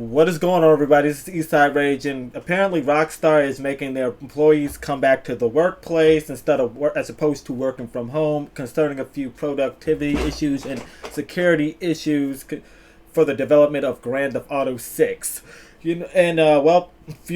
What is going on, everybody? This is Eastside Rage, and apparently Rockstar is making their employees come back to the workplace instead of as opposed to working from home, concerning a few productivity issues and security issues for the development of Grand Theft Auto 6. Few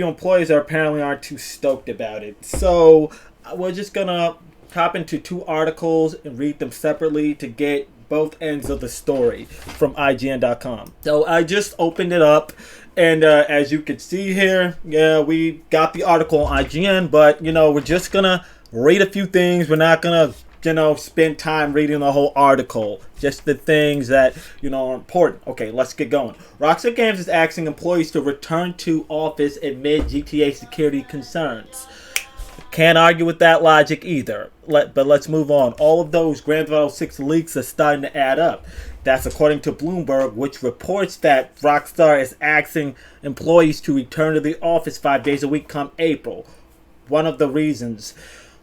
employees apparently aren't too stoked about it. So we're just gonna hop into two articles and read them separately to get both ends of the story from IGN.com. So I just opened it up, and as you can see here, yeah, we got the article on IGN, but we're just gonna read a few things. We're not gonna spend time reading the whole article, just the things that are important. Okay, let's get going. Rockstar Games is asking employees to return to office amid GTA security concerns. Can't argue with that logic either. But let's move on. All of those Grand Theft Auto 6 leaks are starting to add up. That's according to Bloomberg, which reports that Rockstar is asking employees to return to the office 5 days a week come April. One of the reasons.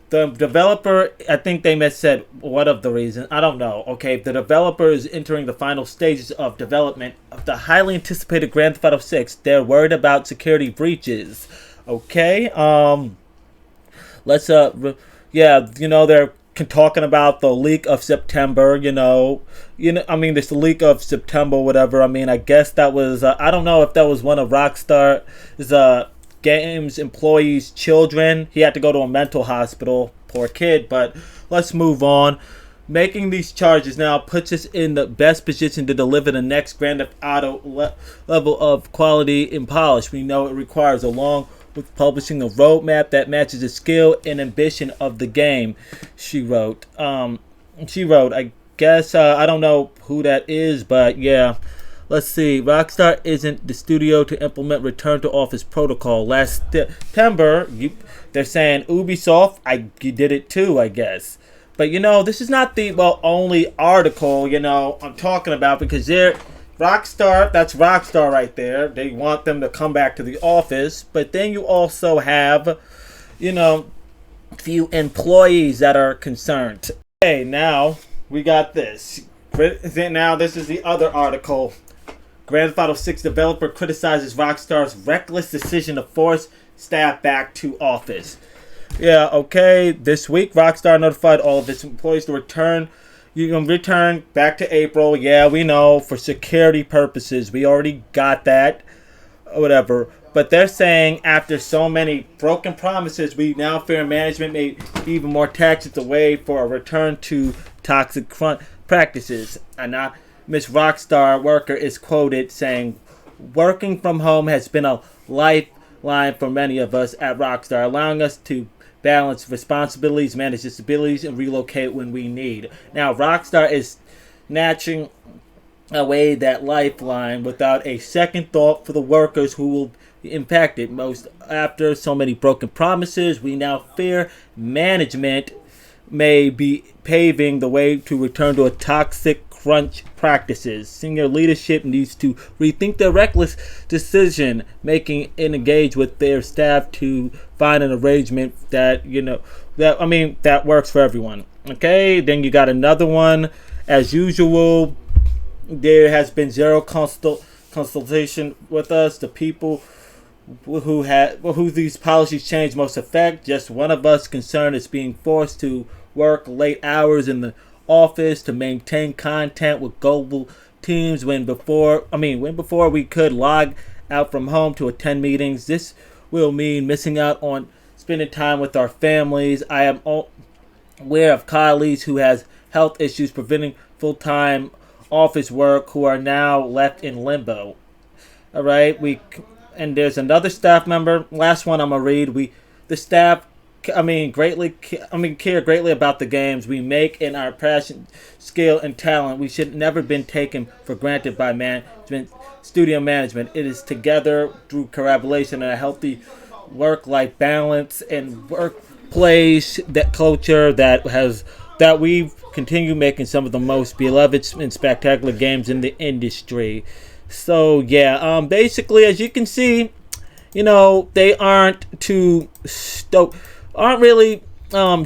The developer, I think they said one of the reasons. I don't know. Okay, the developer is entering the final stages of development of the highly anticipated Grand Theft Auto 6. They're worried about security breaches. Okay, they're talking about the leak of September. There's the leak of September, whatever. I guess that was. I don't know if that was one of Rockstar's games employees' children. He had to go to a mental hospital. Poor kid. But let's move on. Making these charges now puts us in the best position to deliver the next Grand Theft Auto level of quality and polish. We know it requires a long with publishing a roadmap that matches the skill and ambition of the game, she wrote. I guess, I don't know who that is, but yeah. Let's see. Rockstar isn't the studio to implement return to office protocol. Last September, they're saying Ubisoft, you did it too, I guess. But this is not the only article, I'm talking about, because Rockstar, that's Rockstar right there. They want them to come back to the office. But then you also have, few employees that are concerned. Okay, now we got this. Now this is the other article. Grand Theft Auto 6 developer criticizes Rockstar's reckless decision to force staff back to office. Yeah, okay. This week, Rockstar notified all of its employees to return. You can return back to April. Yeah, we know, for security purposes. We already got that. Whatever. But they're saying after so many broken promises, we now fear management may be even more tactics away for a return to toxic practices. And now Miss Rockstar worker is quoted saying, "Working from home has been a lifeline for many of us at Rockstar, allowing us to balance responsibilities, manage disabilities, and relocate when we need." Now, Rockstar is snatching away that lifeline without a second thought for the workers who will be impacted most. After so many broken promises, we now fear management may be paving the way to return to a toxic crunch practices. Senior leadership needs to rethink their reckless decision making and engage with their staff to find an arrangement that that works for everyone. Okay, then you got another one. As usual, there has been zero consultation with us, the people who these policies change most affect. Just one of us concerned is being forced to work late hours in the office to maintain content with global teams when before we could log out from home to attend meetings. This will mean missing out on spending time with our families. I am aware of colleagues who has health issues preventing full-time office work who are now left in limbo. All right, and there's another staff member. Last one I'm gonna read. The staff care greatly about the games we make and our passion, skill, and talent. We should never been taken for granted by studio management. It is together through collaboration and a healthy work-life balance and workplace that culture that we've continued making some of the most beloved and spectacular games in the industry. So yeah, basically, as you can see, they aren't really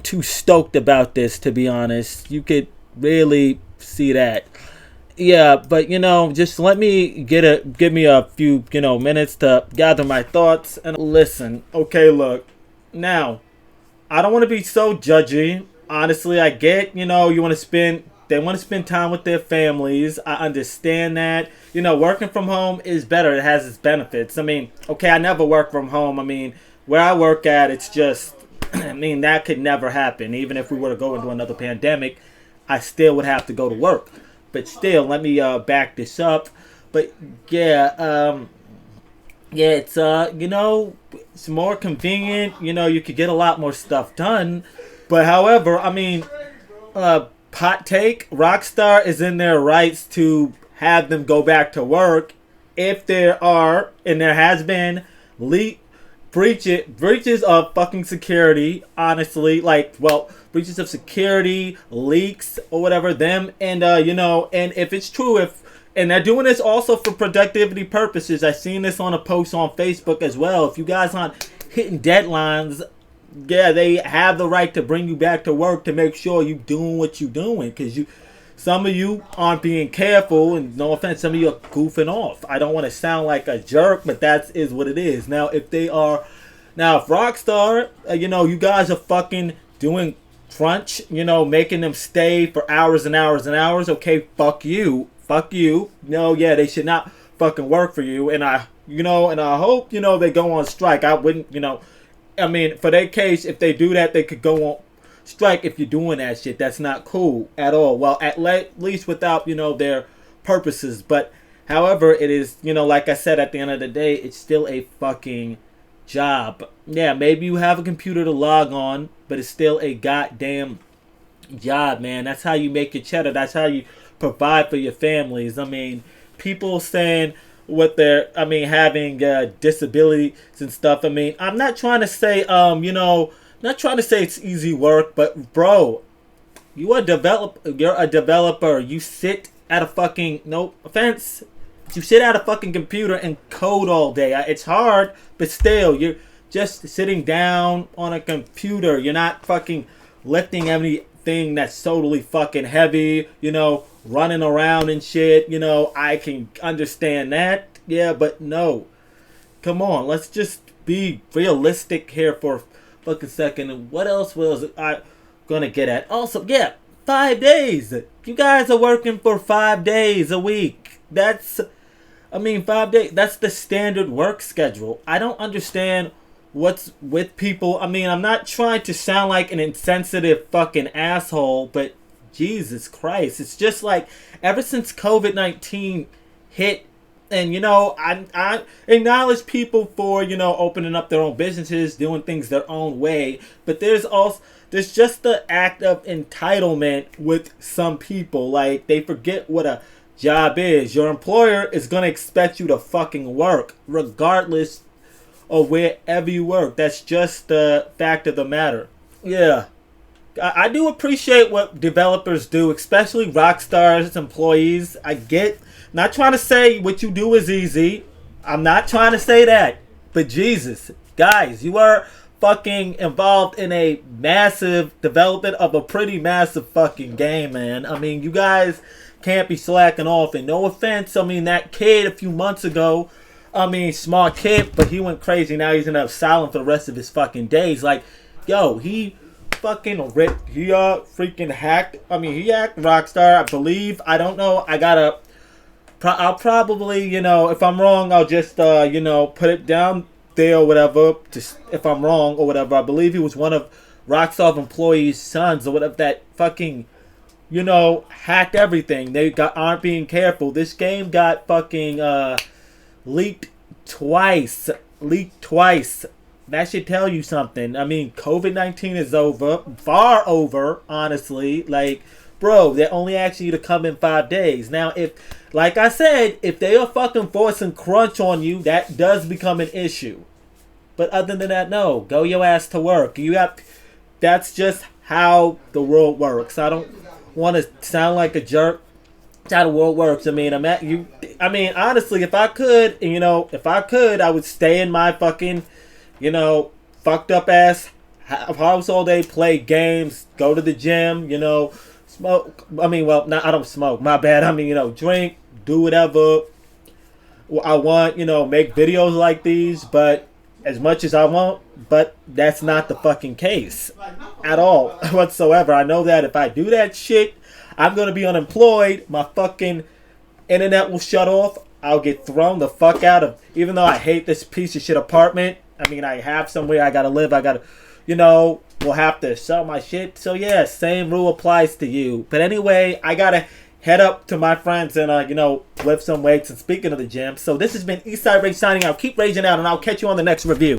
too stoked about this, to be honest. You could really see that. Yeah, but just let me give me a few minutes to gather my thoughts and listen. Okay, look, now I don't want to be so judgy. Honestly, I get you want to spend they want to spend time with their families. I understand that. Working from home is better. It has its benefits. I mean, okay, I never work from home. I mean, where I work at, it's just I mean, that could never happen. Even if we were to go into another pandemic, I still would have to go to work. But still, let me back this up. But yeah, yeah, it's more convenient. You could get a lot more stuff done. But however, I mean, hot take, Rockstar is in their rights to have them go back to work if there are, and there has been, breaches of fucking security, honestly, breaches of security, leaks or whatever, them, and and if it's true, if and they're doing this also for productivity purposes. I seen this on a post on Facebook as well. If you guys aren't hitting deadlines, yeah, they have the right to bring you back to work to make sure you doing what you doing, because some of you aren't being careful, and no offense, some of you are goofing off. I don't want to sound like a jerk, but that is what it is. Now, if Rockstar, you guys are fucking doing crunch, making them stay for hours and hours and hours, okay, fuck you. No, yeah, they should not fucking work for you, and I hope, they go on strike. I wouldn't, I mean, for their case, if they do that, they could go on strike if you're doing that shit. That's not cool at all. Well, at least without, their purposes. But, however, it is, like I said, at the end of the day, it's still a fucking job. Yeah, maybe you have a computer to log on, but it's still a goddamn job, man. That's how you make your cheddar. That's how you provide for your families. I mean, people saying having disabilities and stuff. I mean, I'm not trying to say, not trying to say it's easy work, but bro, you're a developer. You sit at a fucking, no offense, you sit at a fucking computer and code all day. It's hard, but still, you're just sitting down on a computer. You're not fucking lifting anything that's totally fucking heavy, running around and shit. I can understand that. Yeah, but no. Come on, let's just be realistic here for a fucking second. And what else was I gonna get at? Also, yeah, 5 days. You guys are working for 5 days a week. 5 days. That's the standard work schedule. I don't understand what's with people. I mean, I'm not trying to sound like an insensitive fucking asshole, but Jesus Christ. It's just like, ever since COVID-19 hit, and I acknowledge people for opening up their own businesses, doing things their own way, but there's just the act of entitlement with some people. Like, they forget what a job is. Your employer is gonna expect you to fucking work regardless of wherever you work. That's just the fact of the matter. Yeah, I do appreciate what developers do, especially Rockstar's employees. I get, not trying to say what you do is easy. I'm not trying to say that. But Jesus, guys, you are fucking involved in a massive development of a pretty massive fucking game, man. I mean, you guys can't be slacking off. And no offense, I mean, that kid a few months ago, smart kid, but he went crazy. Now he's gonna have silent for the rest of his fucking days. Like, yo, he fucking ripped. He freaking hacked. He hacked Rockstar, I believe. I don't know. I'll probably, if I'm wrong, I'll just put it down there or whatever. Just if I'm wrong or whatever. I believe he was one of Rockstar employees' sons or whatever that fucking hacked everything. They aren't being careful. This game got fucking leaked twice. That should tell you something. I mean, COVID-19 is over. Far over, honestly. Like, bro, they're only asking you to come in 5 days. Now, like I said, if they are fucking forcing crunch on you, that does become an issue. But other than that, no. Go your ass to work. That's just how the world works. I don't want to sound like a jerk. That's how the world works. Honestly, if I could, I would stay in my fucking fucked up ass house all day, play games, go to the gym, smoke. I mean, well, I don't smoke. My bad. I mean, drink, do whatever I want. Make videos like these, but as much as I want. But that's not the fucking case at all whatsoever. I know that if I do that shit, I'm gonna be unemployed. My fucking internet will shut off. I'll get thrown the fuck out of. Even though I hate this piece of shit apartment. I mean, I have somewhere I gotta live. I gotta, will have to sell my shit. So yeah, same rule applies to you. But anyway, I gotta head up to my friends and lift some weights. And speaking of the gym, so this has been Eastside Ray signing out. Keep raging out, and I'll catch you on the next review.